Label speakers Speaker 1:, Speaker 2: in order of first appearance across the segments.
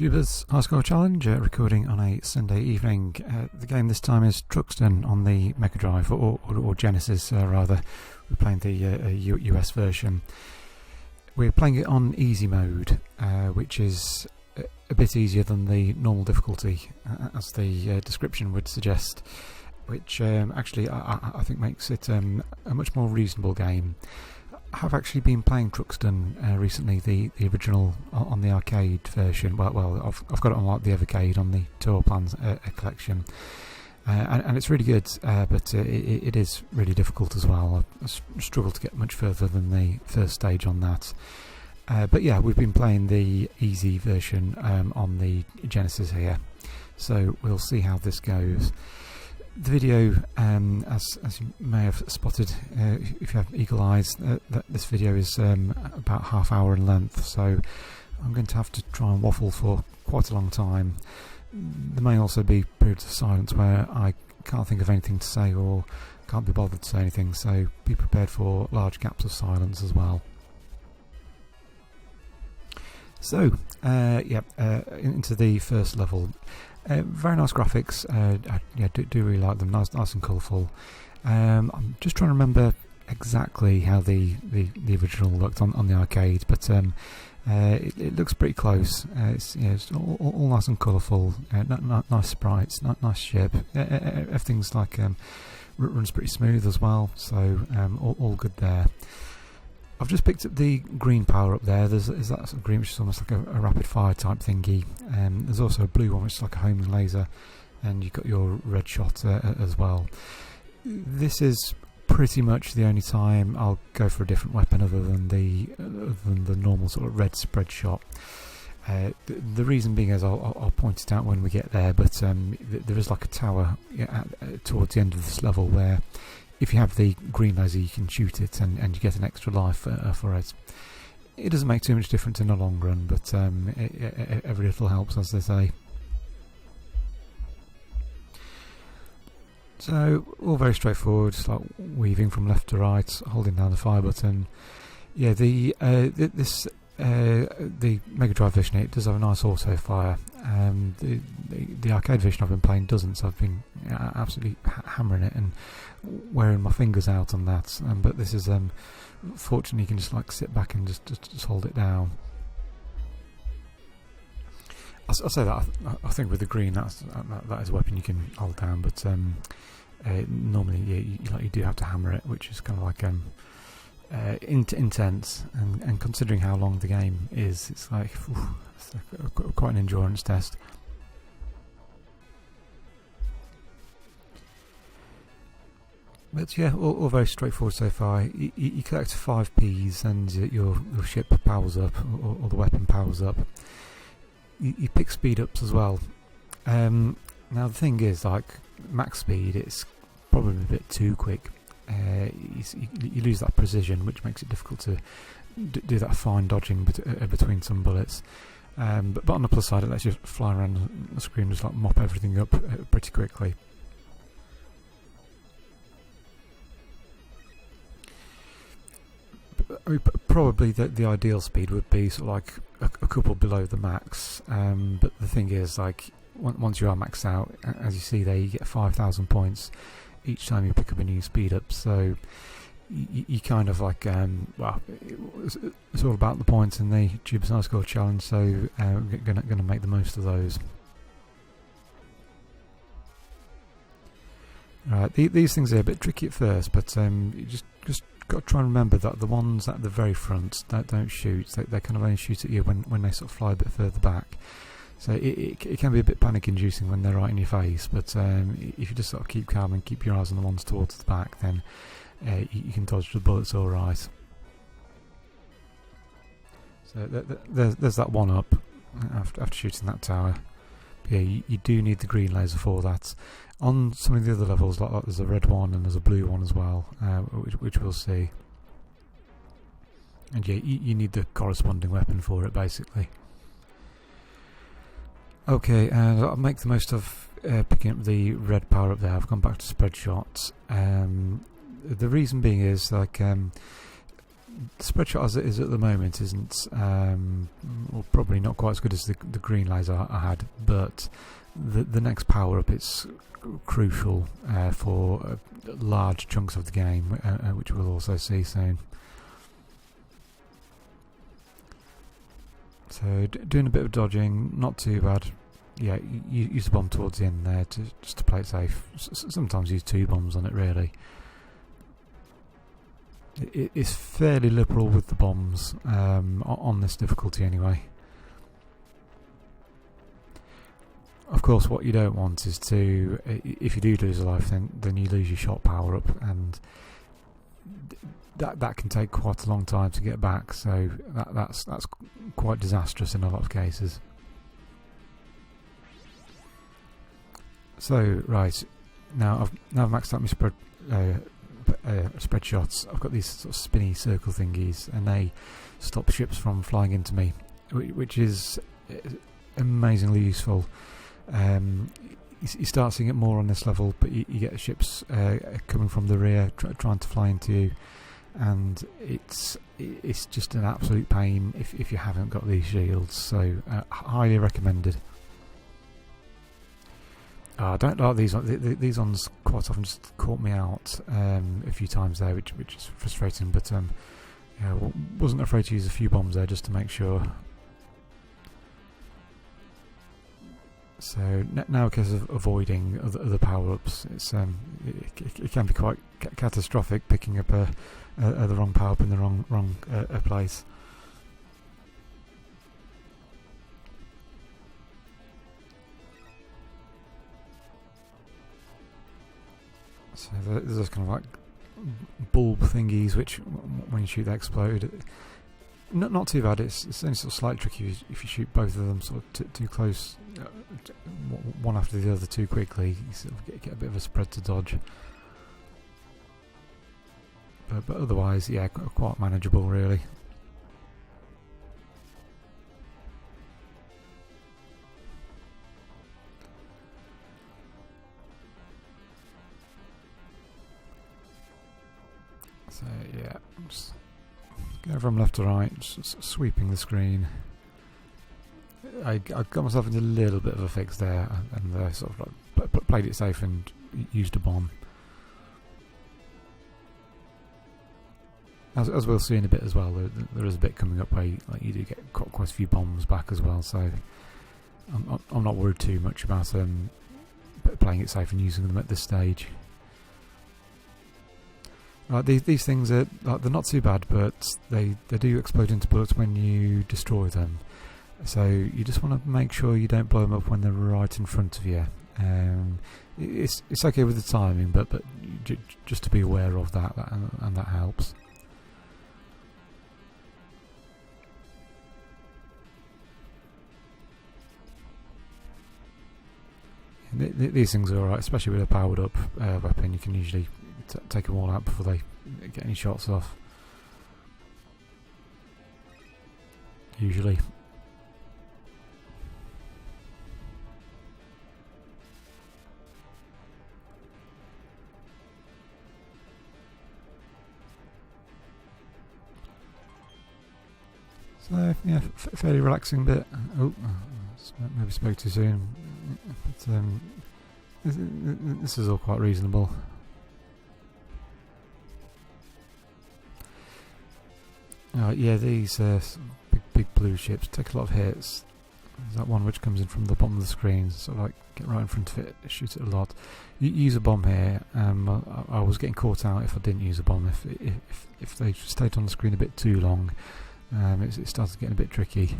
Speaker 1: YouTubers, High Score Challenge, recording on a Sunday evening. The game this time is Truxton on the Mega Drive, or Genesis rather. We're playing the US version. We're playing it on easy mode, which is a bit easier than the normal difficulty, as the description would suggest, which actually I think makes it a much more reasonable game. I have actually been playing Truxton recently, the original on the arcade version. Well, I've got it on like the Evercade on the Tour Plans collection, and it's really good, but it is really difficult as well. I struggled to get much further than the first stage on that. But yeah, we've been playing the easy version on the Genesis here, so we'll see how this goes. The video, as you may have spotted if you have eagle eyes, that this video is about half hour in length, so I'm going to have to try and waffle for quite a long time. There may also be periods of silence where I can't think of anything to say or can't be bothered to say anything, so be prepared for large gaps of silence as well. So, into the first level. Very nice graphics. I do really like them. Nice and colourful. I'm just trying to remember exactly how the original looked on the arcade, but it looks pretty close. It's all nice and colourful. Nice sprites, nice ship. Everything's like runs pretty smooth as well. So all good there. I've just picked up the green power up there. There's that sort of green, which is almost like a rapid fire type thingy. There's also a blue one, which is like a homing laser, and you've got your red shot as well. This is pretty much the only time I'll go for a different weapon other than the normal sort of red spread shot. The reason being is I'll point it out when we get there, but there is like a tower towards the end of this level where, if you have the green laser, you can shoot it and you get an extra life for it. It doesn't make too much difference in the long run, but every little helps, as they say. So, all very straightforward, just like weaving from left to right, holding down the fire button. Yeah, the Mega Drive version, it does have a nice auto fire. The arcade version I've been playing doesn't, so I've been absolutely hammering it and wearing my fingers out on that. But this is fortunately you can just like sit back and just hold it down. I'll say that I think with the green that is a weapon you can hold down, but normally you do have to hammer it, which is kind of like intense, and considering how long the game is, it's like quite an endurance test. But yeah, all very straightforward so far. You collect 5 Ps and your ship powers up, or the weapon powers up. You pick speed ups as well. Now the thing is, like max speed, it's probably a bit too quick. You lose that precision, which makes it difficult to do that fine dodging between some bullets. But on the plus side, it lets you fly around the screen, just like mop everything up pretty quickly. I mean, probably the ideal speed would be sort of like a couple below the max. But the thing is, like once you are maxed out, as you see there, you get 5,000 points each time you pick up a new speed up. So you kind of like it's all about the points in the YouTubers High Score Challenge. So we're gonna make the most of those. Right, these things are a bit tricky at first, but you just got to try and remember that the ones at the very front don't shoot. They kind of only shoot at you when they sort of fly a bit further back. So it can be a bit panic-inducing when they're right in your face, but if you just sort of keep calm and keep your eyes on the ones towards the back, then you can dodge the bullets all right. So there's that one up after shooting that tower. But yeah, you do need the green laser for that. On some of the other levels, like there's a red one and there's a blue one as well, which we'll see. And yeah, you need the corresponding weapon for it, basically. Okay, I'll make the most of picking up the red power up there. I've gone back to spread shots. The reason being is like the spread shot as it is at the moment isn't, well, probably not quite as good as the green laser I had, but the next power up, it's crucial for large chunks of the game, which we'll also see soon. So doing a bit of dodging, not too bad. Yeah, use the bomb towards the end there just to play it safe. Sometimes use 2 bombs on it, really. It's fairly liberal with the bombs on this difficulty anyway. Of course, what you don't want is to, if you do lose a life, then you lose your shot power up, and that can take quite a long time to get back. So that's quite disastrous in a lot of cases. So right now I've maxed out my spread shots. I've got these sort of spinny circle thingies, and they stop ships from flying into me, which is amazingly useful. You start seeing it more on this level, but you get ships coming from the rear trying to fly into you, and it's just an absolute pain if you haven't got these shields. So highly recommended. I don't like these ones. These ones quite often just caught me out a few times there, which is frustrating. But yeah, wasn't afraid to use a few bombs there just to make sure. So now, a case of avoiding other power-ups. It can be quite catastrophic picking up the wrong power-up in the wrong place. So there's those kind of like bulb thingies which, when you shoot, they explode. Not too bad. It's only sort of slightly tricky if you shoot both of them sort of too close, one after the other too quickly. You sort of get a bit of a spread to dodge. But otherwise, yeah, quite manageable really. So yeah, just go from left to right, just sweeping the screen. I got myself into a little bit of a fix there, and sort of like played it safe and used a bomb. As we'll see in a bit as well, there is a bit coming up where you do get quite a few bombs back as well. So I'm not worried too much about playing it safe and using them at this stage. These things they're not too bad, but they do explode into bullets when you destroy them. So you just want to make sure you don't blow them up when they're right in front of you. It's okay with the timing, but just to be aware of that and that helps. These things are alright, especially with a powered up weapon. You can usually take them all out before they get any shots off. Usually. So yeah, fairly relaxing bit. Oh, maybe spoke too soon. But this is all quite reasonable. Yeah, these big blue ships take a lot of hits. There's that one which comes in from the bottom of the screen, sort of like get right in front of it, shoot it a lot. You use a bomb here. I was getting caught out if I didn't use a bomb. If they stayed on the screen a bit too long, it started getting a bit tricky.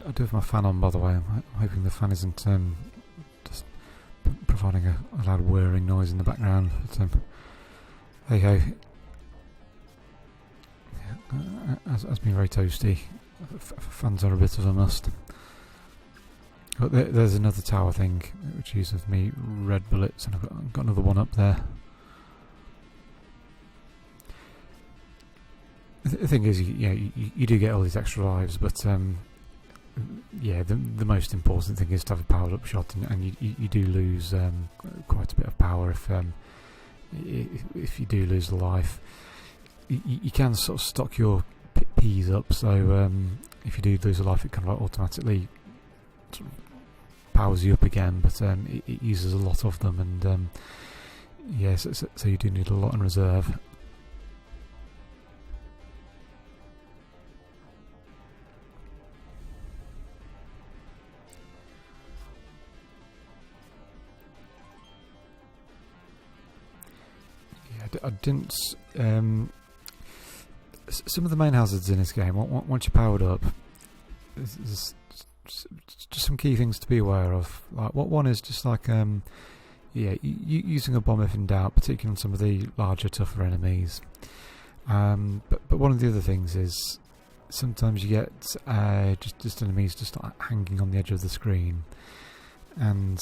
Speaker 1: I do have my fan on, by the way. I'm hoping the fan isn't just providing a loud whirring noise in the background. But, hey ho. Yeah, has been very toasty. Fans are a bit of a must. But there's another tower thing which uses me red bullets, and I've got another one up there. The thing is, you do get all these extra lives, but yeah, the most important thing is to have a powered up shot, and you do lose quite a bit of power if you do lose a life. You can sort of stock your P's up, so if you do lose a life, it kind of automatically sort of powers you up again, but it uses a lot of them, and yeah, so you do need a lot in reserve. I didn't. Some of the main hazards in this game, once you're powered up, there's just some key things to be aware of. Like, one is just like, using a bomb if in doubt, particularly on some of the larger, tougher enemies. But one of the other things is sometimes you get just enemies just hanging on the edge of the screen, and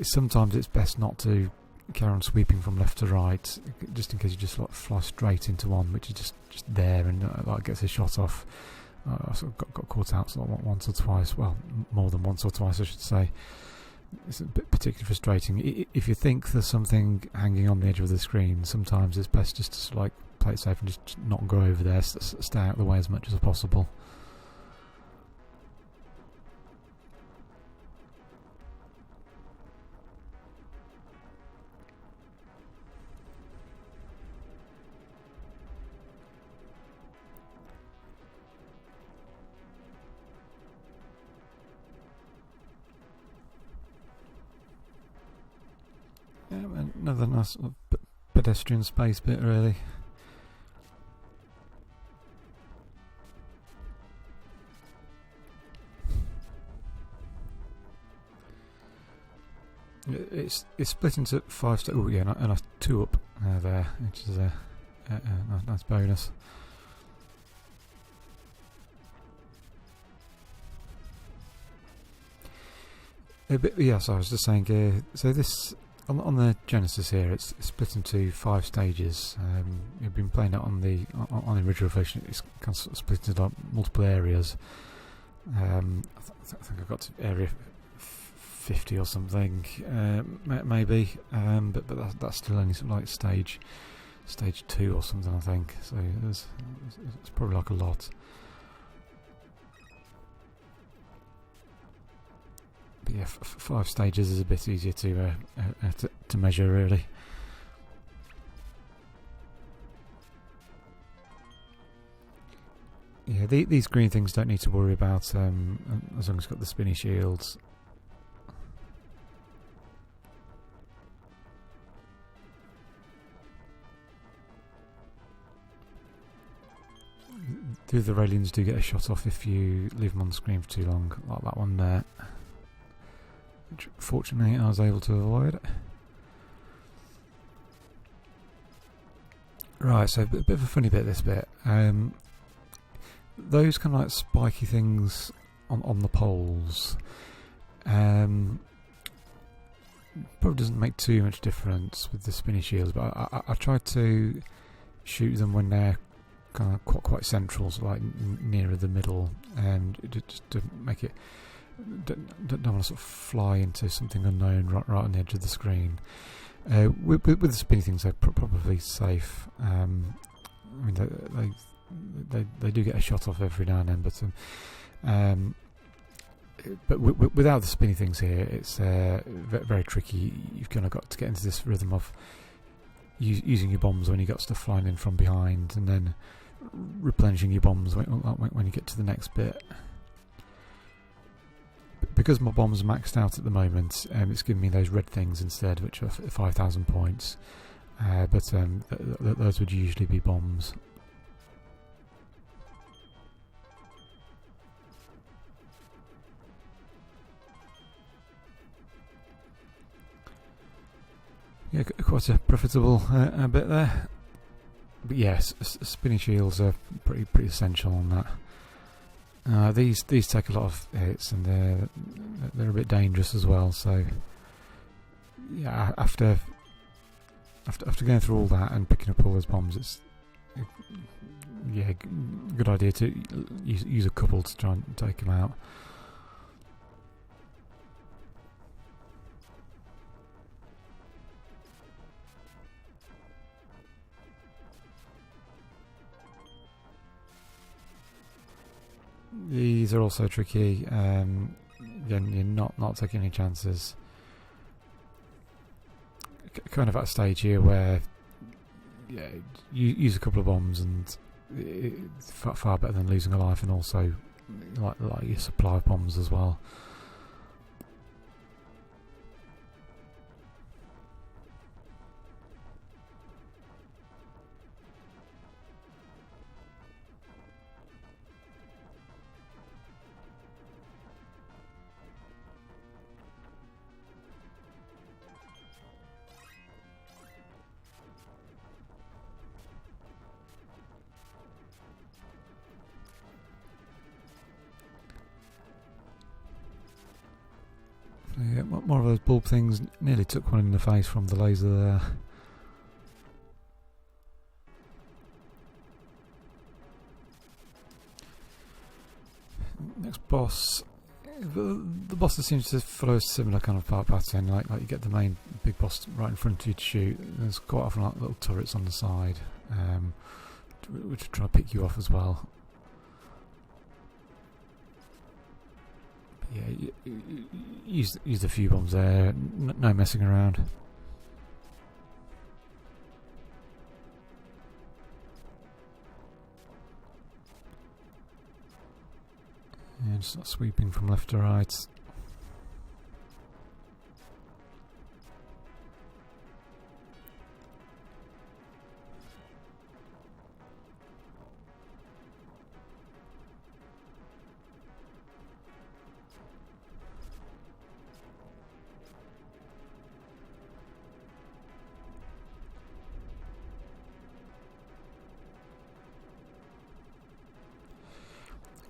Speaker 1: sometimes it's best not to carry on sweeping from left to right, just in case you just fly straight into one which is just there and gets a shot off. I sort of got caught out once or twice, well, more than once or twice I should say. It's a bit particularly frustrating. If you think there's something hanging on the edge of the screen, sometimes it's best just to sort of play it safe and just not go over there, stay out of the way as much as possible. Another nice sort of pedestrian space bit, really. It's split into 5 stages. Oh yeah, and a 2 up there, which is a nice bonus. Yes, I was just saying. So this. On the Genesis here, it's split into 5 stages. You've been playing it on the original version. It's kind of split into multiple areas. I think I got to area 50 or something, maybe. But that's still only something like stage 2 or something, I think. So it's probably like a lot. But yeah, 5 stages is a bit easier to measure, really. Yeah, these green things don't need to worry about as long as it's got the spinny shields. The other aliens do get a shot off if you leave them on the screen for too long, like that one there. Which fortunately I was able to avoid. Right, so a bit of a funny bit this bit. Those kind of like spiky things on the poles probably doesn't make too much difference with the spinny shields, but I tried to shoot them when they're kind of quite central, so like nearer the middle, and just to make it don't want to sort of fly into something unknown right on the edge of the screen. With the spinny things, they're probably safe. I mean, they do get a shot off every now and then, but without the spinny things here, it's very tricky. You've kind of got to get into this rhythm of using your bombs when you got stuff flying in from behind, and then replenishing your bombs when you get to the next bit. Because my bombs are maxed out at the moment, it's giving me those red things instead, which are 5,000 points. But those would usually be bombs. Yeah, quite a profitable bit there. But yes, spinny shields are pretty essential on that. These take a lot of hits, and they're a bit dangerous as well. So yeah, after going through all that and picking up all those bombs, it's good idea to use a couple to try and take them out. These are also tricky. Again, you're not taking any chances. Kind of at a stage here where you use a couple of bombs, and it's far better than losing a life, and also like your supply of bombs as well. Yeah, more of those bulb things. Nearly took one in the face from the laser there. Next boss. The bosses seems to follow a similar kind of pattern. Like you get the main big boss right in front of you to shoot. There's quite often like little turrets on the side, which try to pick you off as well. Yeah, use a few bombs there. No messing around. And just sweeping from left to right.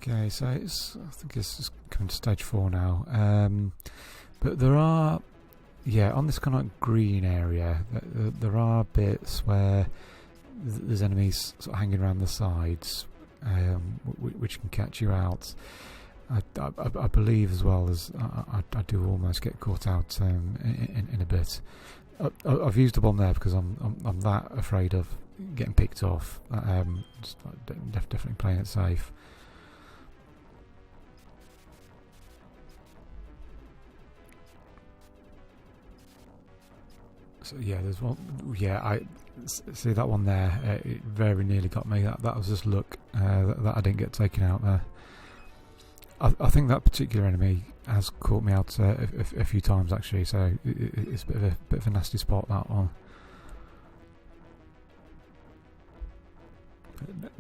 Speaker 1: Okay, so I think it's coming to stage 4 now. But there are, on this kind of green area, there are bits where there's enemies sort of hanging around the sides, which can catch you out. I believe as well as I do almost get caught out in a bit. I've used a bomb there because I'm that afraid of getting picked off. Just definitely playing it safe. So yeah, there's one. Yeah, I see that one there. It very nearly got me. That was just luck that I didn't get taken out there. I think that particular enemy has caught me out a few times actually. So it's a bit of a nasty spot, that one.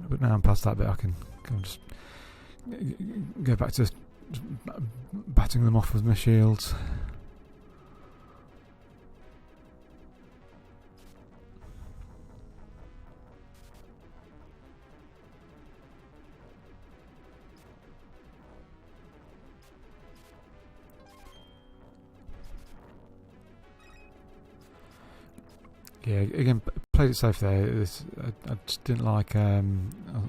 Speaker 1: But now I'm past that bit, I can just go back to batting them off with my shields. Yeah, again, played it safe there. I just didn't like. I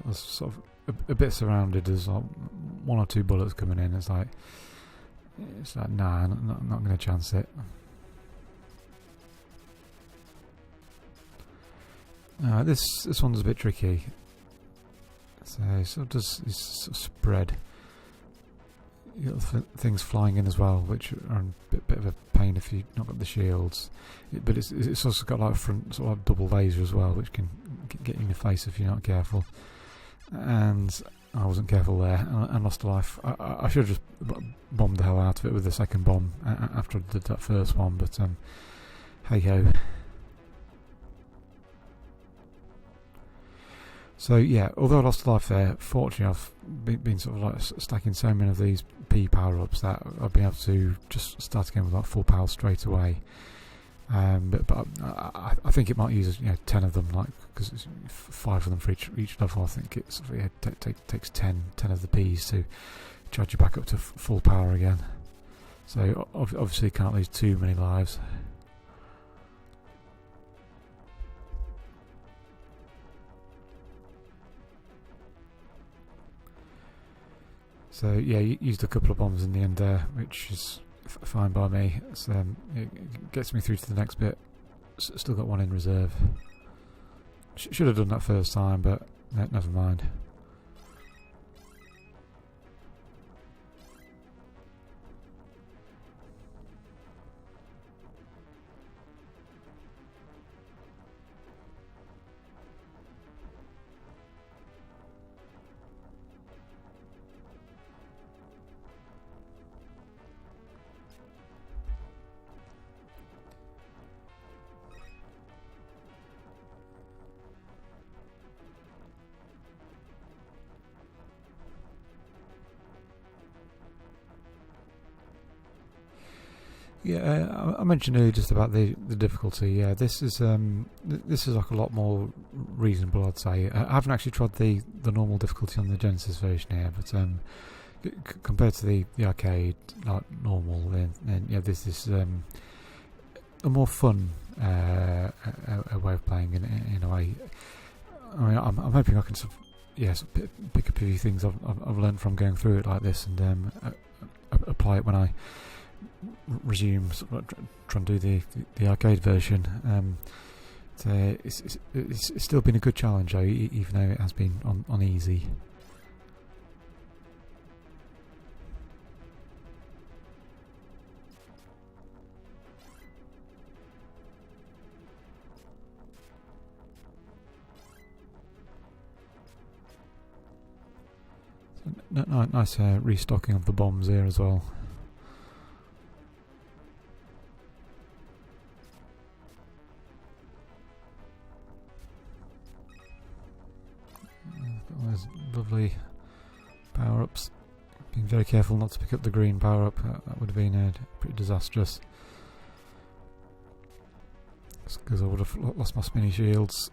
Speaker 1: was sort of a bit surrounded. There's like 1 or 2 bullets coming in. It's like nah, I'm not going to chance it. This one's a bit tricky. So it sort of does sort of spread. You got things flying in as well, which are a bit of a pain if you've not got the shields. But it's also got like a front sort of double laser as well, which can get you in the face if you're not careful. And I wasn't careful there, and lost a life. I should have just bombed the hell out of it with the second bomb after I did that first one, but hey ho. So yeah, although I lost a life there, fortunately I've been sort of like stacking so many of these P power-ups that I've been able to just start again with like full power straight away. But I think it might use 10 of them, like, because it's 5 of them for each level. I think it's takes 10 of the Ps to charge you back up to full power again. So obviously you can't lose too many lives. So yeah, used a couple of bombs in the end there, which is fine by me. It gets me through to the next bit. Still got one in reserve. Should have done that first time, but never mind. Yeah, I mentioned earlier just about the difficulty. Yeah, this is like a lot more reasonable, I'd say. I haven't actually tried the normal difficulty on the Genesis version here, but compared to the arcade, like normal, then yeah, this is a more fun a way of playing in a way. I mean, I'm hoping I can sort of, pick up a few things I've learned from going through it like this, and apply it when I resume, try and do the arcade version. It's still been a good challenge though, even though it has been on easy. Nice restocking of the bombs here as well. Got those lovely power-ups. Being very careful not to pick up the green power-up. That would have been pretty disastrous. Because I would have lost my spinny shields.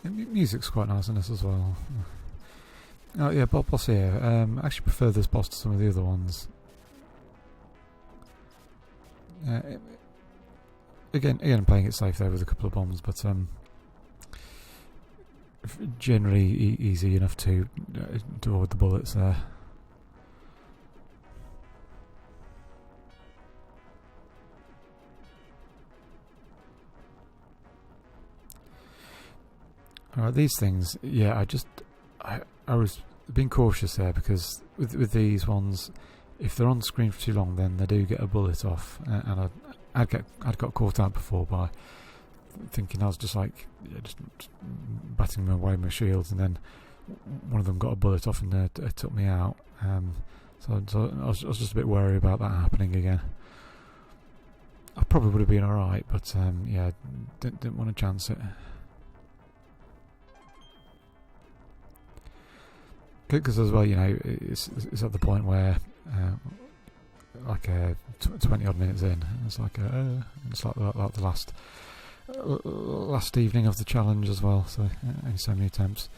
Speaker 1: Music's quite nice in this as well. Oh yeah, boss here. I actually prefer this boss to some of the other ones. Again, I'm playing it safe there with a couple of bombs, but generally easy enough to avoid the bullets there. Alright, these things, yeah, I was being cautious there, because with these ones, if they're on screen for too long, then they do get a bullet off, and I'd got caught out before by thinking I was just batting them away with my shields, and then one of them got a bullet off and it took me out. So I was just a bit wary about that happening again. I probably would have been alright, but yeah, didn't want to chance it. Because as well, it's at the point where like 20 odd minutes in, it's like the last evening of the challenge as well. So only so many attempts.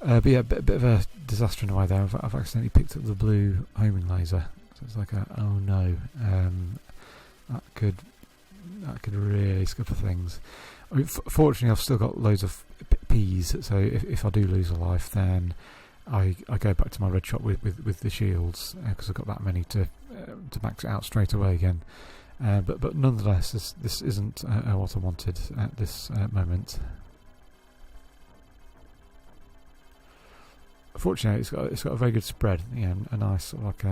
Speaker 1: But yeah, bit of a disaster in a way there. I've accidentally picked up the blue homing laser, so it's like oh no, that could really scupper things. I mean, fortunately, I've still got loads of Ps, so if I do lose a life, then I go back to my red shot with the shields, because I've got that many to max it out straight away again. But nonetheless, this isn't what I wanted at this moment. Fortunately, it's got a very good spread. A nice sort of like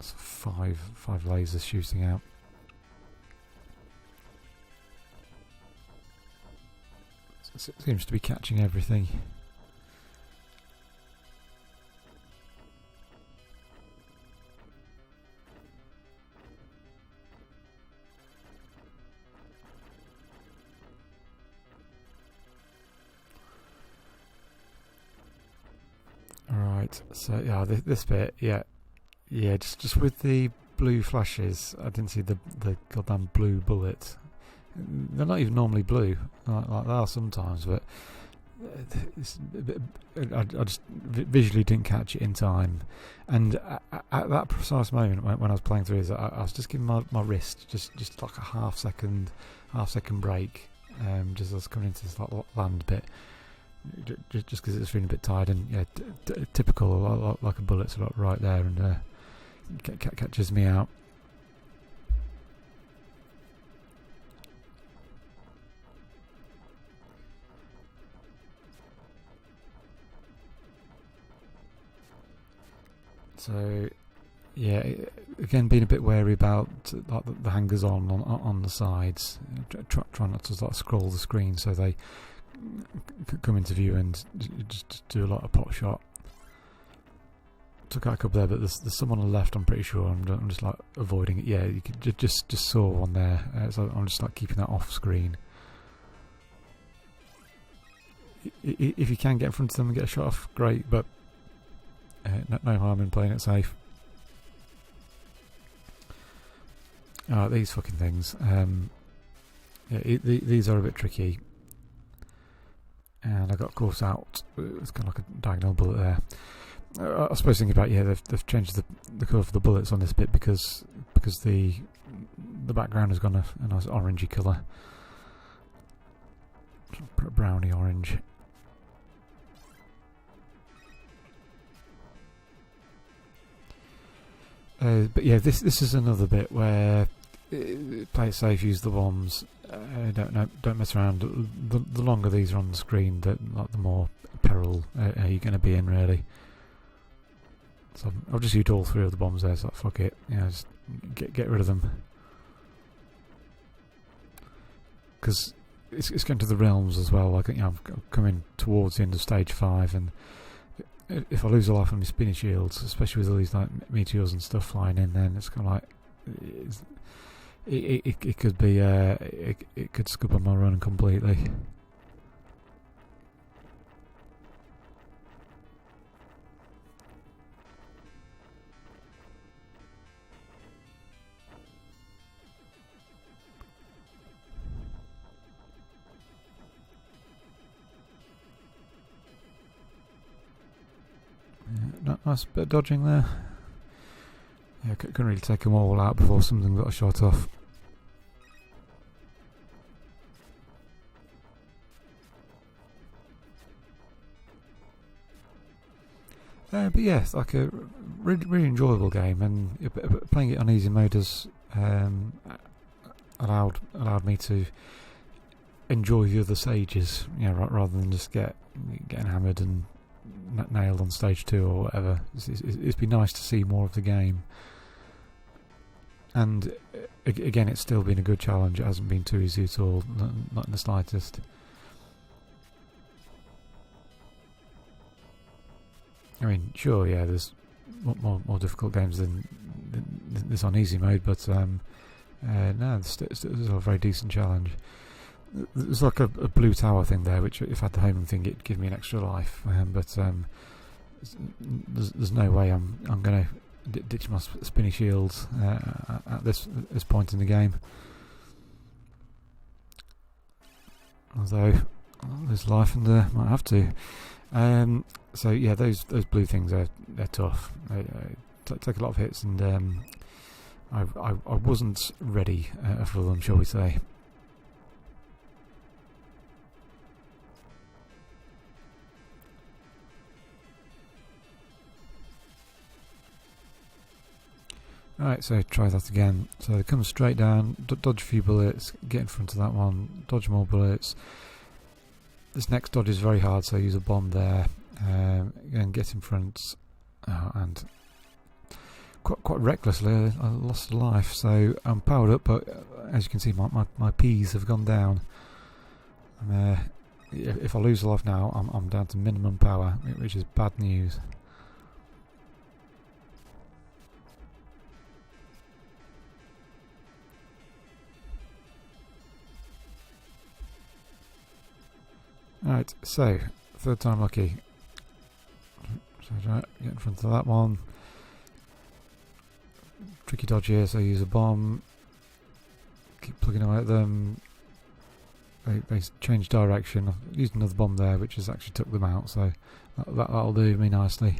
Speaker 1: five lasers shooting out. It seems to be catching everything. Right, so yeah, this bit, yeah, just with the blue flashes, I didn't see the goddamn blue bullets. They're not even normally blue, like they are sometimes, but I just visually didn't catch it in time. And at that precise moment when I was playing through this, I was just giving my wrist just like a half second break, just as I was coming into this land bit, just because it was feeling a bit tired. And yeah, typical, like a bullet's right there, and catches me out. So, yeah, again, being a bit wary about like the hangers on the sides. Try not to like scroll the screen so they come into view and just do a lot of pot shot. Took out a couple there, but there's some on the left. I'm pretty sure. I'm just like avoiding it. Yeah, you could just saw one there, so I'm just like keeping that off screen. If you can get in front of them and get a shot off, great, but no harm in playing it safe. These fucking things. These are a bit tricky. And I got course out. It's kind of like a diagonal bullet there. I suppose thinking about they've changed the colour for the bullets on this bit because the background has gone a nice orangey colour, browny orange. But yeah, this is another bit where play it safe, use the bombs. Don't mess around. The longer these are on the screen, the more peril you're going to be in, really. So I've just used all three of the bombs there. So fuck it, just get rid of them, because it's going to the realms as well. Like I'm coming towards the end of stage 5, and if I lose a life on my spinny shields, especially with all these like meteors and stuff flying in, then it's kind of like it could be it could scupper my run completely. Nice bit of dodging there. Yeah, couldn't really take them all out before something got a shot off. But yeah, it's like a really enjoyable game, and playing it on easy mode has allowed me to enjoy the other stages, rather than just getting hammered and nailed on stage 2 or whatever. It's been nice to see more of the game, and again, it's still been a good challenge. It hasn't been too easy at all, not in the slightest. I mean, sure, yeah, there's more difficult games than this on easy mode, but no, it's still a very decent challenge. There's like a blue tower thing there, which if I had the homing thing, it'd give me an extra life. But there's no way I'm going to ditch my spinny shields at this point in the game. Although there's life, and might have to. So yeah, those blue things they're tough. They take a lot of hits, and I wasn't ready for them, shall we say. Alright, so try that again. So they come straight down, dodge a few bullets, get in front of that one, dodge more bullets. This next dodge is very hard, so use a bomb there. Again, get in front, and quite recklessly I lost a life, so I'm powered up, but as you can see my P's have gone down. If I lose a life now, I'm down to minimum power, which is bad news. Right, so third time lucky. So get in front of that one. Tricky dodge here, so use a bomb. Keep plugging away at them. They changed direction. I've used another bomb there, which has actually took them out, so that'll do me nicely.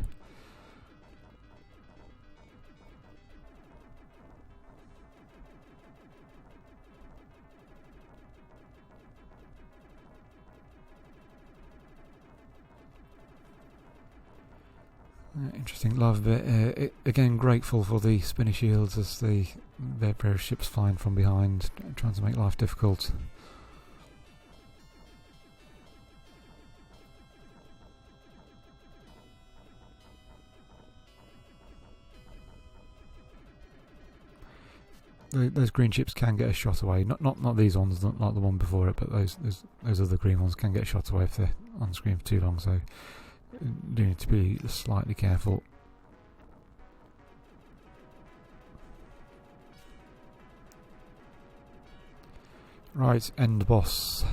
Speaker 1: Interesting lava bit. Again, grateful for the spinny shields as their various ships flying from behind, trying to make life difficult. Those green ships can get a shot away. Not these ones, not like the one before it, but those other green ones can get a shot away if they're on screen for too long. So do need to be slightly careful. Right, end boss.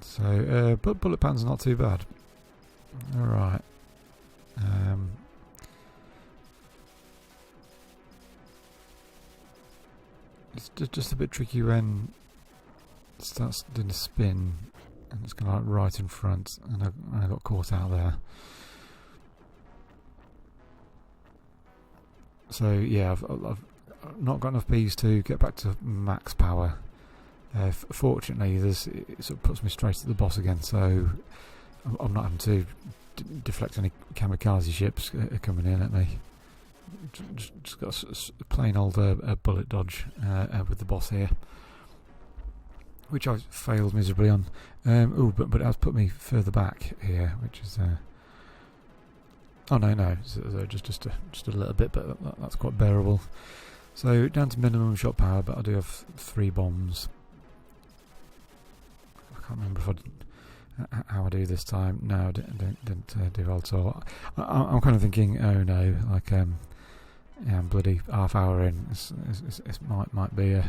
Speaker 1: So, but bullet pans are not too bad. Alright. It's just a bit tricky when it starts doing a spin and it's kind of like right in front, and I got caught out there. So yeah, I've not got enough bees to get back to max power. Fortunately, it sort of puts me straight at the boss again, so I'm not having to deflect any kamikaze ships coming in at me. Just got a plain old bullet dodge with the boss here, which I failed miserably on. But it has put me further back here, which is oh no, so just a little bit, but that's quite bearable. So down to minimum shot power, but I do have 3 bombs. I can't remember how I do this time. No, I didn't do well at all. I'm kind of thinking, oh no, like yeah, I'm bloody half hour in. It might be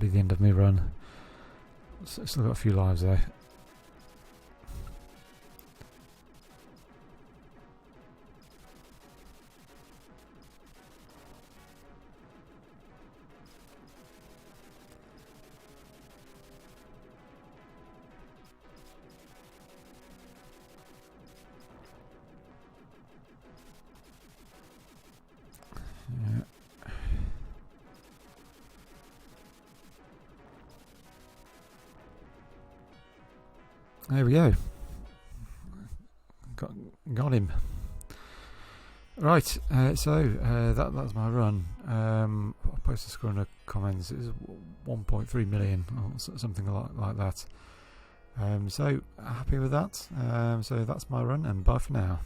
Speaker 1: the end of me run. Still got a few lives there. Yeah. There we go. Got him. Right, so that's my run. I'll post a score in the comments. It was 1.3 million or something like that. So happy with that. So that's my run, and bye for now.